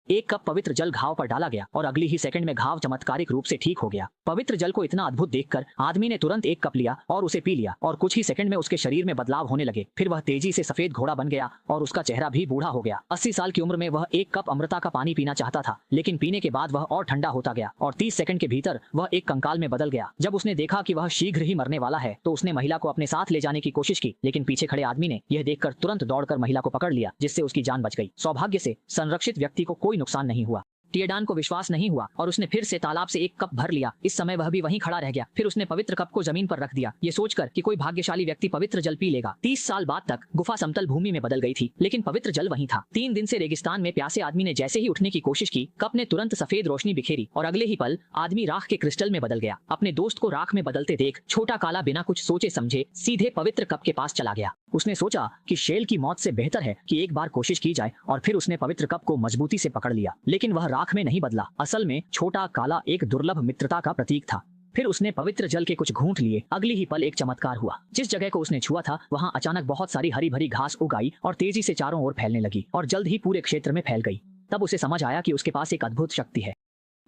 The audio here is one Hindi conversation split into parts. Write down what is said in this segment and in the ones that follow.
एक कप पवित्र जल घाव पर डाला गया और अगली ही सेकंड में घाव चमत्कारिक रूप से ठीक हो गया। पवित्र जल को इतना अद्भुत देखकर आदमी ने तुरंत एक कप लिया और उसे पी लिया और कुछ ही सेकंड में उसके शरीर में बदलाव होने लगे। फिर वह तेजी से सफेद घोड़ा बन गया और उसका चेहरा भी बूढ़ा हो गया। 80 साल की उम्र में वह एक कप अमृता का पानी पीना चाहता था, लेकिन पीने के बाद वह और ठंडा होता गया और 30 सेकंड के भीतर वह एक कंकाल में बदल गया। जब उसने देखा कि वह शीघ्र ही मरने वाला है तो उसने महिला को अपने साथ ले जाने की कोशिश की, लेकिन पीछे खड़े आदमी ने यह देखकर तुरंत दौड़कर महिला को पकड़ लिया, जिससे उसकी जान बच गई। सौभाग्य से संरक्षित व्यक्ति को कोई नुकसान नहीं हुआ। टिएडान को विश्वास नहीं हुआ और उसने फिर से तालाब से एक कप भर लिया। इस समय वह भी वहीं खड़ा रह गया। फिर उसने पवित्र कप को जमीन पर रख दिया, ये सोचकर कि कोई भाग्यशाली व्यक्ति पवित्र जल पी लेगा। 30 साल बाद तक गुफा समतल भूमि में बदल गई थी, लेकिन पवित्र जल वहीं था। 3 दिन से रेगिस्तान में प्यासे आदमी ने जैसे ही उठने की कोशिश की, कप ने तुरंत सफेद रोशनी बिखेरी और अगले ही पल आदमी राख के क्रिस्टल में बदल गया। अपने दोस्त को राख में बदलते देख छोटा काला बिना कुछ सोचे समझे सीधे पवित्र कप के पास चला गया। उसने सोचा कि शेल की मौत से बेहतर है कि एक बार कोशिश की जाए और फिर उसने पवित्र कप को मजबूती से पकड़ लिया, लेकिन वह राख में नहीं बदला। असल में छोटा काला एक दुर्लभ मित्रता का प्रतीक था। फिर उसने पवित्र जल के कुछ घूंट लिए। अगली ही पल एक चमत्कार हुआ। जिस जगह को उसने छुआ था वहां अचानक बहुत सारी हरी भरी घास उग आई और तेजी से चारों ओर फैलने लगी और जल्द ही पूरे क्षेत्र में फैल गई। तब उसे समझ आया कि उसके पास एक अद्भुत शक्ति है।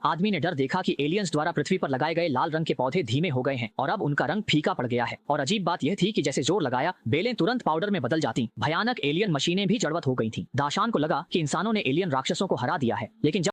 आदमी ने डर देखा कि एलियंस द्वारा पृथ्वी पर लगाए गए लाल रंग के पौधे धीमे हो गए हैं और अब उनका रंग फीका पड़ गया है। और अजीब बात यह थी कि जैसे जोर लगाया बेलें तुरंत पाउडर में बदल जाती। भयानक एलियन मशीनें भी जड़वत हो गई थीं। दाशान को लगा कि इंसानों ने एलियन राक्षसों को हरा दिया है, लेकिन जब